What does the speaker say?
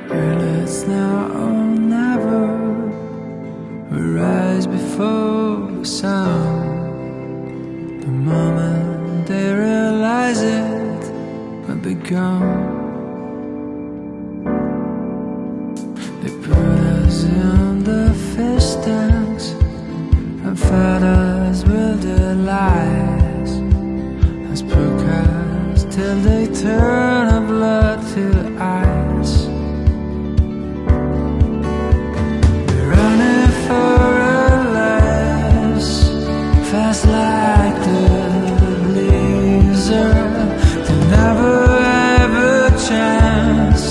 Girl, it's now or never. We rise before the sun. The moment they realize it, we'll be gone. They put us in the fish tanks and fed us with their lies, as broadcast till they turn our blood to ice. We're running for our lives, fast like the blizzard. They never have a chance